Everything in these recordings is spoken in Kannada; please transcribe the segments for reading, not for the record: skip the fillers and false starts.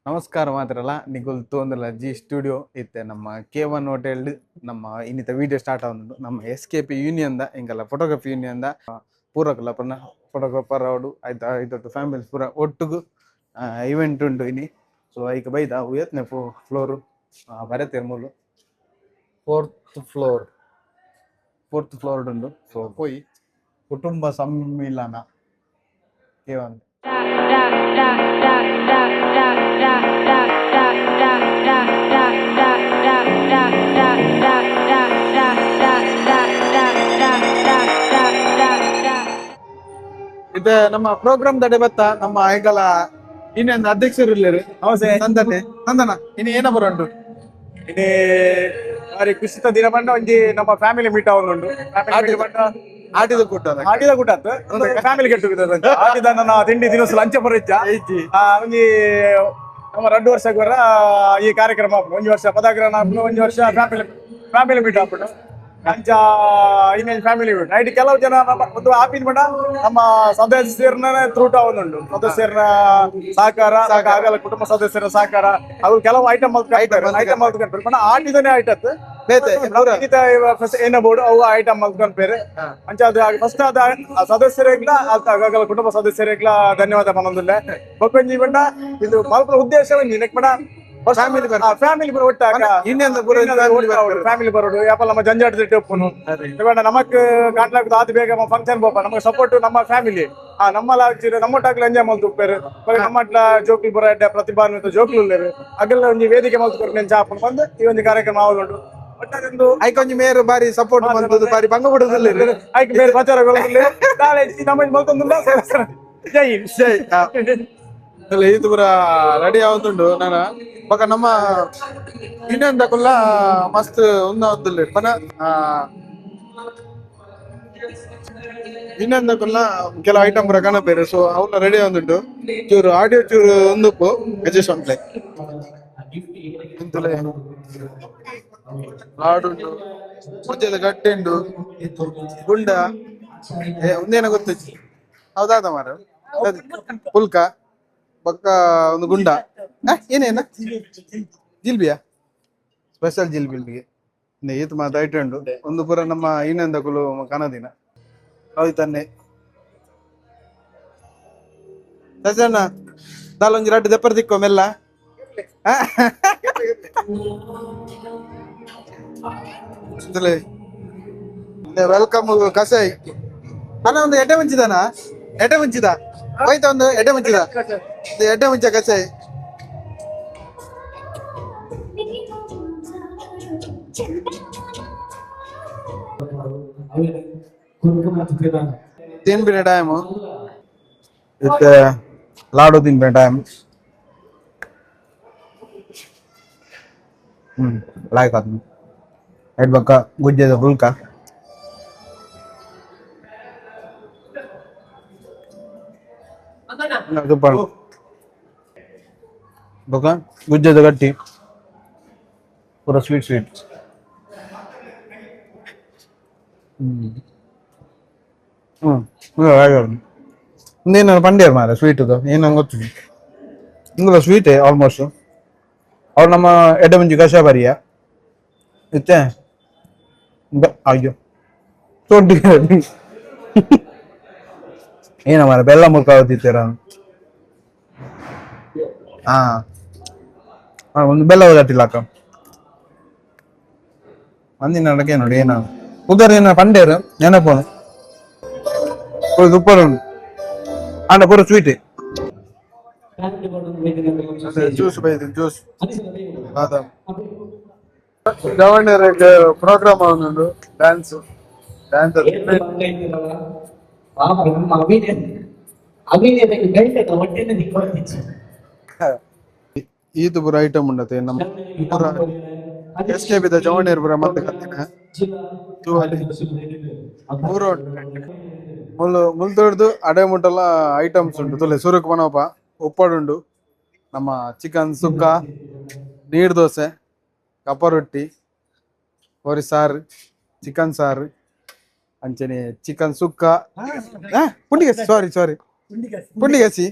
ನಮಸ್ಕಾರ ಮಾತ್ರಲ್ಲ ನಿಗುಲ್ ತೋಂದಲ ಜಿ ಸ್ಟುಡಿಯೋ ಇತ್ತೆ ನಮ್ಮ K1 ಹೋಟೆಲ್ ನಮ್ಮ ಇನ್ನಿತ ವಿಡಿಯೋ ಸ್ಟಾರ್ಟ್ ಆಗುಂಡು ನಮ್ಮ SKP ಯೂನಿಯನ್ ದ ಇಂಕಲ್ಲ ಫೋಟೋಗ್ರಫಿ ಯೂನಿಯನ್ ದ ಪೂರಕಲ್ಲ ಪನ್ನ ಫೋಟೋಗ್ರಾಫರ್ ಅವಡು ಆಯ್ತಾ ಇದೊಟ್ಟು ಫ್ಯಾಮಿಲಿ ಪೂರ ಒಟ್ಟುಗು ಇವೆಂಟ್ ಉಂಟು ಇನಿ ಸೊ ಐಕ ಬೈದ ಉಯತ್ನೆ ಫ್ಲೋರು ಬರತೆ ಮೂಲು ಫೋರ್ತ್ ಫ್ಲೋರ್ ಉಂಡು ಸೊ ಪೋಯಿ ಕುಟುಂಬ ಸಮ್ಮಿಲನ K1 ಇದು ನಮ್ಮ ಪ್ರೋಗ್ರಾಮ್ ದಡೆ ಬತ್ತ ನಮ್ಮ ಆಯ್ಕಲ ಇನ್ನೊಂದು ಅಧ್ಯಕ್ಷರು ಇಲ್ಲರು ನಂದನ ಇನ್ನು ಏನ ಬರುಂಟು ಇನಿ ಬಾರಿ ಖುಷಿತ ದಿನ ಬಂಡ ಒಂಜಿ ನಮ್ಮ ಫ್ಯಾಮಿಲಿ ಮೀಟ್ ಆವೊಂದುಂಡು ಆಟಿದ ಕೂಟ ಆಟಿದ ಕೂಟತ್ ಫ್ಯಾಮಿಲಿ ಗೆಟ್ ಟುಗೆದರ್ ಆಟಿದ ನನ್ನ ತಿಂಡಿ ದಿನಸು ಲಂಚ ಬರೈತ ಒಂಜಿ ನಮ್ಮ 2 ವರ್ಷಕ್ಕೆ ಬರ ಈ ಕಾರ್ಯಕ್ರಮ ಒಂಜಿ ವರ್ಷ ಪದಾಗ್ರಹಣ ಒಂಜಿ ವರ್ಷ ಫ್ಯಾಮಿಲಿ ಮೀಟ್ ಆಪುಂಡು ಅಂಚ ಇನ್ನೊಂದು ಫ್ಯಾಮಿಲಿ ಮೀಟ್ ಐಟಿ ಕೆಲವು ಜನ ಒಂದು ಆಪಿನ ಬಣ್ಣ ನಮ್ಮ ಸದಸ್ಯರನ್ನ ತ್ರೂಟ ಆವೊಂದುಂಡು ಸದಸ್ಯರ ಸಹಕಾರ ಆಗಲ್ಲ ಕುಟುಂಬ ಸದಸ್ಯರ ಸಹಕಾರ ಅವ್ರು ಕೆಲವು ಐಟಮ್ ಮಲ್ತ್ಕೊಂಡು ಬಣ್ಣ ಆಟಿದನೇ ಐಟತ್ ಏನ ಬೋರ್ಡು ಅವು ಐಟಮ್ ಮಲ್ತ್ಕೊಂಡು ಬೇರೆ ಅಂಚ ಅದು ಫಸ್ಟ್ ಅದ ಸದಸ್ಯರಿಗ್ಲ ಆಗಲ್ಲ ಕುಟುಂಬ ಸದಸ್ಯರಿಗ್ಲ ಧನ್ಯವಾದ ಮನೊಂದಿಲ್ಲ ಬೊಕ್ಕೊಂಜಿ ಬಣ್ಣ ಇದು ಮಲ್ಪನ ಉದ್ದೇಶ ಒಂಜಿ ನೆಕ್ ಬಣ್ಣ ಫ್ಯಾಮಿಲಿ ಒಟ್ಟಾಗ ಫ್ಯಾಮಿಲಿ ಬರೋಡು ಯಾಪಲ್ಲ ನಮ್ಮ ಜಂಜಾಟ ಒಪ್ಪುನು ಇವಾಗ ನಮಕ್ ಕಾಣ್ಲಾಗ್ತದೆ ಆದ ಬೇಗ ಫಂಕ್ಷನ್ ಬೋಪ ನಮಗೆ ಸಪೋರ್ಟ್ ನಮ್ಮ ಫ್ಯಾಮಿಲಿ ನಮ್ಮಲ್ಲ ನಮ್ಮೊಟ್ಟಾಗ್ಲಿ ಎಂಜಾಯ್ ಮಲ್ತು ಉಪ್ಪೇರು ನಮ್ಮಟ್ಲ ಜೋಕ್ಲು ಬರ ಪ್ರತಿಭಾನ್ವಿತ ಜೋಕ್ಲು ಉಳ್ಳೇರು ಅಗಲ್ಲ ಒಂದು ವೇದಿಕೆ ಮಲ್ತು ನೆಂಚ ಹಾಕೊಂಡು ಬಂದು ಈ ಒಂದು ಕಾರ್ಯಕ್ರಮ ಆಗೋದು ಐಕೊಂಜಿ ಮೇರು ಬಾರಿ ಸಪೋರ್ಟ್ ಮಾಡ್ಬೋದು ಬಾರಿ ಭಂಗ ಬಿಡುದಿಲ್ಲ ಐಕ್ ಬೇರೆ ಪ್ರಚಾರಗಳು ನಮ್ಮ ಮಲ್ತೊಂದು ಜೈ ಇದು ಪೂರ ರೆಡಿ ಆಗುಂಟು ನಾನು ಬೊಕ ನಮ್ಮ ಇನ್ನೊಂದ ಕುಲ್ಲ ಮಸ್ತ್ ಉಂದಿಲ್ಲ ಪನ ಇನ್ನೊಂದ ಕುಲ್ಲ ಕೆಲವು ಐಟಮ್ ಪೂರ ಕಾಣಬೇರು ಸೊ ಅವನ್ನ ರೆಡಿ ಆಗುಂಟು ಚೂರು ಆಡಿಯೋ ಚೂರು ಒಂದಪ್ಪು ಅಡ್ಜಸ್ಟ್ ಉಂಟ್ಲೆ ಇಂತಲೇ ಹಾಡುಂಟು ಮುದ್ದೆದ ಗಟ್ಟೆ ಉಂಟು ಗುಂಡ ಒಂದೇನ ಗೊತ್ತು ಹೌದಾದ ಮಾರ ಪುಲ್ಕ ಬೊಕ್ಕ ಒಂದು ಗುಂಡ ಏನೇನ ಜಿಲ್ಬಿಯಾ ಸ್ಪೆಷಲ್ ಜಿಲ್ಬಿಗೆ ಈತ ಮಾತ ಐಟಂಡು ಒಂದು ಪುರ ನಮ್ಮ ಇನ್ನೊಂದ ಕುಲು ಕನದಿನ ಹೌದನ್ನೇ ಸಜನ ನಾಲೊಂಜಿ ರಡ್ಡು ದೆಪ್ಪರ್ ತಿಕ್ಕೋ ಮೆಲ್ಲ ವೆಲ್ಕಮ್ ಕಸಾಯಿ ಅಣ್ಣ ಒಂದು ಎಡೆ ಮುಂಚಿದ ಹೋಯ್ತಾ ಒಂದು ಎಡೆ ಮುಂಚ ಕಸಾಯಿ ತಿನ್ಬಿಡ ಟೈಮು ಇತ್ತೆ ಲಾಡು ತಿನ್ಬಿಡ ಟೈಮ್ ಲಾಯ್ಕ್ ಆದ್ನು ಎಡ್ ಬಕ್ಕ ಗುಜ್ಜದ ಹುಲ್ಕ ಬಕ ಗುಜ್ಜದ ಗಟ್ಟಿ ಪೂರ ಸ್ವೀಟ್ ಒಂದೇನಾರು ಪಂಡ್ಯಾರ ಮಾರ ಸ್ವೀಟದು ಏನೋ ಗೊತ್ತಿಲ್ಲ ಇಂಗುಲ ಸ್ವೀಟೇ ಆಲ್ಮೋಸ್ಟ್ ಅವ್ರು ನಮ್ಮ ಎಡ್ಡೆ ಮುಂಜಿ ಕಷ ಬರಿಯ ಇತ್ತೆ ಅಯ್ಯೋ ತೊಡ್ಡಿ ಏನ ಮಾರ ಬೆಲ್ಲ ಮುಲ್ಕ ಓದಿತ್ತೀರ ಒಂದು ಬೆಲ್ಲ ಓದತ್ತಿಲ್ಲ ಅಕ್ಕ ಅಂದಿನ ಅಡಕೆ ನೋಡಿ ಏನ ಉದರ್ ಏನ ಪಂಡೇರು ನೆನಪೋನು ಸೂಪರ್ ಉಂಟು ಅಂಡ ಪೂರ ಸ್ವೀಟ್ ಜ್ಯೂಸ್ ಬೈದಿನ ಜ್ಯೂಸ್ ಗವರ್ನರ್ ಪ್ರೋಗ್ರಾಮ್ ಆಗುಂಡು ಡ್ಯಾನ್ಸ್ ಈದು ಪೂರ ಐಟಮ್ ಉಂಡತೆ ನಮ್ಮ ಪೂರ SKP ದ ಜವಣೇರ್ ಪೂರ ಮತ್ತೆ ಕತ್ತಿನ ಪೂರ ಮುಲ್ತೊಡ್ದು ಅಡೆ ಮುಟ್ಟಲ್ಲ ಐಟಮ್ಸ್ ಉಂಟು ತುಲೆ ಸುರುಕ್ ಮನೋಪ ಉಪ್ಪಡುಂಡು ನಮ್ಮ ಚಿಕನ್ ಸುಕ್ಕ ನೀರ್ ದೋಸೆ ಕಪ್ಪ ರೊಟ್ಟಿ ಹೊರಿ ಸಾರು ಚಿಕನ್ ಸಾರು ಅಂಚನೆ ಚಿಕನ್ ಸುಕ್ಕ ಪುಂಡಿಗಸಿ ಸಾರಿ ಪುಂಡಿಗಸಿ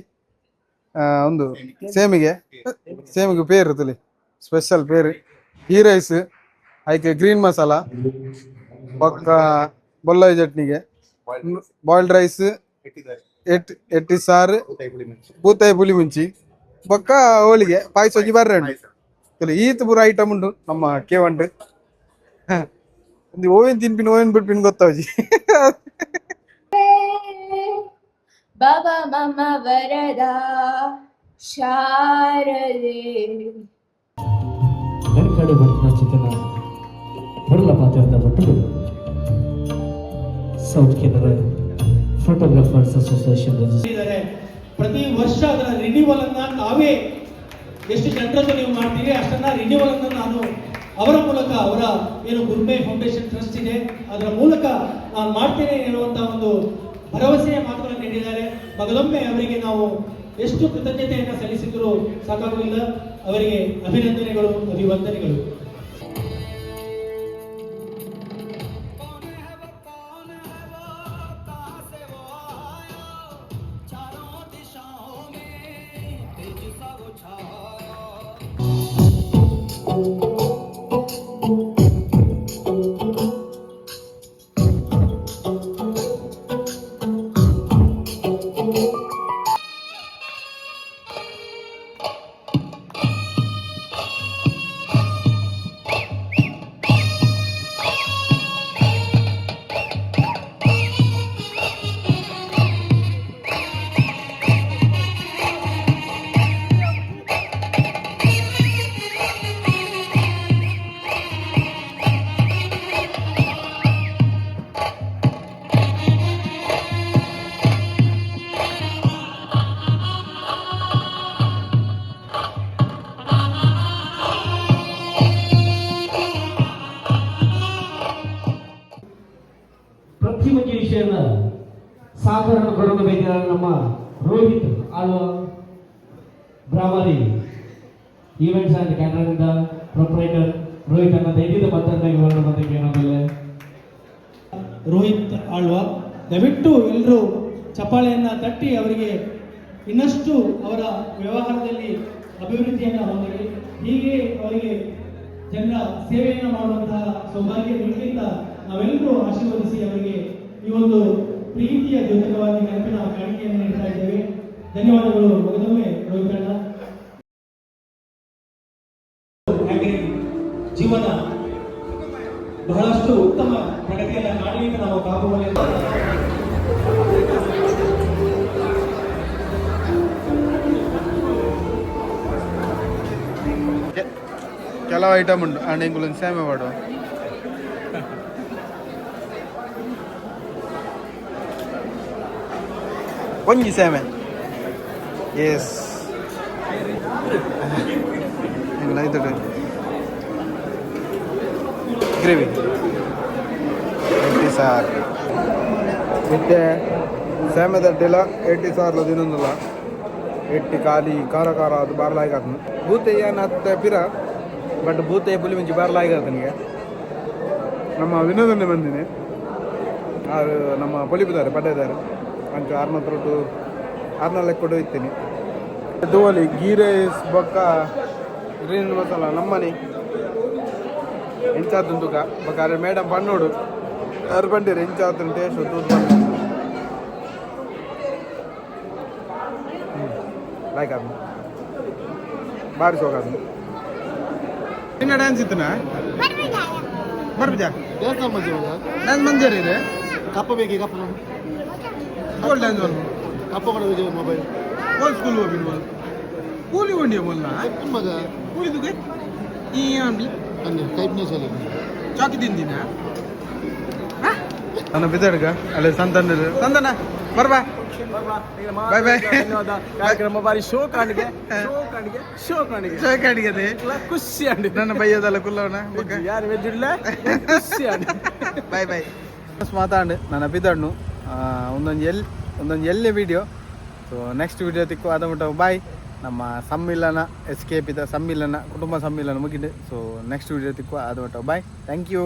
ಒಂದು ಸೇಮಿಗೆ ಸೇಮಿಗೆ ಪೇರು ಇರ್ತದೆ ಸ್ಪೆಷಲ್ ಪೇರು ಗೀ ರೈಸ್ ಅದಕ್ಕೆ ಗ್ರೀನ್ ಮಸಾಲ ಪಕ್ಕ ಬೊಲ್ಲಾಯಿ ಚಟ್ನಿಗೆ ಬಾಯ್ಲ್ಡ್ ರೈಸ್ ಎಟ್ಟಿ ಸಾರು ಬೂತಾಯಿ ಪುಲಿ ಮುಂಚಿ ಬೊಕ್ಕ ಹೋಳಿಗೆ ಪಾಯಸೋಜಿ ಬರ್ರೆ ಈತ್ ಪೂರ ಐಟಮ್ ಉಂಟು ನಮ್ಮ ಕೇವಂಟ್ ಒಂದು ಓವೆನ್ ತಿನ್ಪಿನ ಓವೆನ್ ಬಿಟ್ಪಿನ ಗೊತ್ತಾವಜಿ ಬಾಬಾ ಮಮ ವರದ ಶಾರದೆ వెనకడి పట్టిన చిన్న పొరల పాత్ర భట్టుడు ಸೌತ್ ಕೆನರಾ ಫೋಟೋಗ್ರಾಫರ್ಸ್ ಅಸೋಸಿಯೇಷನ್ ಇದ್ದಾರೆ. ಪ್ರತಿ ವರ್ಷ ಅದರ ರಿನ್ಯೂವಲ್ ಅನ್ನ ನಾವೇ ಎಷ್ಟು ಜನರದ್ದು ನೀವು ಮಾಡ್ತೀರಿ ಅಷ್ಟನ್ನ ರಿನ್ಯೂವಲ್ ಅನ್ನ ನಾನು ಅವರ ಮೂಲಕ ಅವರ ಏನು ಗುರ್ಮೆ ಫೌಂಡೇಶನ್ ಟ್ರಸ್ಟ್ ಇದೆ ಅದರ ಮೂಲಕ ನಾನು ಮಾಡ್ತೇನೆ ಎನ್ನುವಂತ ಒಂದು ಭರವಸೆಯ ಮಾತುಗಳನ್ನು ನೀಡಿದ್ದಾರೆ. ಮಗದೊಮ್ಮೆ ಅವರಿಗೆ ನಾವು ಎಷ್ಟು ಕೃತಜ್ಞತೆಯನ್ನು ಸಲ್ಲಿಸಿದ್ರು ಸಾಕಾಗುವುದಿಲ್ಲ. ಅವರಿಗೆ ಅಭಿನಂದನೆಗಳು, ಅಭಿವಂದನೆಗಳು. ಪ್ರತಿಯೊಂದು ವಿಷಯನ ಸಾಕಾರ ಕೊಡಲು ಬೇಕಿದ್ದಾರೆ ನಮ್ಮ Rohit Alva Brahmani events and catering proprietor Rohit ಅನ್ನ ದೈಹಿಕ ಮಾತನಾಡಿ ಮತ್ತೆ ಕೇಳೋದಿಲ್ಲ. ರೋಹಿತ್ ಆಳ್ವ, ದಯವಿಟ್ಟು ಎಲ್ಲರೂ ಚಪ್ಪಾಳೆಯನ್ನ ತಟ್ಟಿ ಅವರಿಗೆ ಇನ್ನಷ್ಟು ಅವರ ವ್ಯವಹಾರದಲ್ಲಿ ಅಭಿವೃದ್ಧಿಯನ್ನು ಹೊಂದಲಿ. ಹೀಗೆ ಅವರಿಗೆ ಜನರ ಸೇವೆಯನ್ನು ಮಾಡುವಂತಹ ಸೌಭಾಗ್ಯ ನೀಡಲಿಂದ ನಾವೆಲ್ಲರೂ ಆಶೀರ್ವದಿಸಿ ಅವರಿಗೆ ಈ ಒಂದು ಪ್ರೀತಿಯ ಜೊತೆಗವಾಗಿ ನೆನಪಿನ ಕಾಣಿಕೆಯನ್ನು ನೀಡ್ತಾ ಇದ್ದೇವೆ. ಧನ್ಯವಾದಗಳು ಮಗದೊಮ್ಮೆ ರೋಹಿತ್ ಅಣ್ಣ. ಜೀವನ ಬಹಳಷ್ಟು ಉತ್ತಮ ಪ್ರಗತಿಯನ್ನು ಮಾಡಲಿಕ್ಕೆ ನಾವು ಕಾಪಾಡಲಿ. ಕೆಲವು ಐಟಮ್ ಉಂಟು ಅಂಡ್ ಇಂಗ್ಲೊಂದು ಸೇಮೆ ಮಾಡುವ ಒಂಜಿ ಸೇಮೆ ಎಸ್ ಇದು ಗ್ರೇವಿ ಸಾರು ಮತ್ತೆ ಸೇಮೆ ತಟ್ಟಿಲ್ಲ 80 ಸಾರ್ಲು ತಿನ್ನೊಂದಿಲ್ಲ ಎಟ್ಟಿ ಖಾಲಿ ಖಾರ ಖಾರ ಅದು ಬಾರ್ಲಾಯ್ಕ ಬೂತೆ ಏನು ಹತ್ತೆ ಪಿರ ಬಟ್ ಬೂತೆ ಪುಲಿ ಮುಂಚೆ ಬಾರ್ಲಾಯ್ಕ ನನಗೆ ನಮ್ಮ ವಿನೋದನೆ ಬಂದಿನಿ ಅದು ನಮ್ಮ ಪೊಲಿಪಿದ್ದಾರೆ ಪಡ್ಡ ಇದ್ದಾರೆ ಅಂಕ 600 ಲೆಕ್ಕ ಕೊಟ್ಟು ಇರ್ತೀನಿ ದುವಲಿ ಗೀ ರೈಸ್ ಬೊಕ್ಕ ಗ್ರೀನ್ ಮಸಾಲ ನಮ್ಮನೆ ಎಂಚಾತುಂಟುಕ ಬೊಕ್ಕ ಅದ್ರ ಮೇಡಮ್ ಪಣ್ಣೋಡು ಯಾರು ಬಂದಿರಿ ಎಂಚಾತನ ಟೇಸ್ಟ್ ತೂತು ಬಂದ ಲೈಕ್ ಅದು ಬಾರಿ ಸೋಗಾದ ಇನ್ನ ಡ್ಯಾನ್ಸ್ ಇತ್ತನ ಬರ್ಬಿಜಾ ಡ್ಯಾನ್ಸ್ ಮಂಜರಿ ಇದೆ ಕಪ್ಪ ಬೇಕಿ ಕಪ್ಪ ಗೋಲ್ ಡ್ಯಾನ್ಸ್ ಒಂದು ಕಪ್ಪ ಕೊಡೋದು ಮೊಬೈಲ್ ಗೋಲ್ ಸ್ಕೂಲ್ ಹೋಗಿ ಕೂಲಿ ಹೊಂಡಿಯ ಮೊಲ್ಲ ಮಗ ಕೂಲಿದುಗೆ ಈ ಅಂಬಿ ಅಂದೆ ಟೈಪ್ನೇ ಚಲ ಚಾಕಿ ತಿಂದಿನ ನನ್ನ ಬಿದ್ದಡ್ಗ ಅಲ್ಲೇ ಸಂತನ ಬರ್ಬಾ ಬಾಯ್ ಬಾಯ್ ಧನ್ಯವಾದ ಕಾರ್ಯಕ್ರಮ ಬಾರಿ ಶೋ ಕಾಣಿಗೆ ಅದೇ ಖುಷಿ ಅಂಡಿ ನನ್ನ ಬೈಯೋದಲ್ಲ ಕುಲ್ಲವನ ಯಾರು ವೆಜ್ಜಿಡ್ಲ ಖುಷಿ ಅಂಡಿ ಬಾಯ್ ಬಾಯ್ ಮಾತಾಡು ನನ್ನ ಬಿದ್ದಣ್ಣು ಒಂದೊಂದು ಎಲ್ಲೇ ವಿಡಿಯೋ ಸೊ ನೆಕ್ಸ್ಟ್ ವಿಡಿಯೋ ತಿಕ್ಕು ಆದ ಮಟ್ಟ ಬಾಯ್ ನಮ್ಮ ಸಮ್ಮಿಲನ ಎಸ್ಕೇಪ್ ಇದ್ದ ಸಮ್ಮಿಲನ ಕುಟುಂಬ ಸಮ್ಮಿಲನ ಮುಗಿದು ಸೊ ನೆಕ್ಸ್ಟ್ ವಿಡಿಯೋ ತಿಕ್ಕು ಆದ ಮಟ್ಟ ಬಾಯ್ ಥ್ಯಾಂಕ್ ಯು.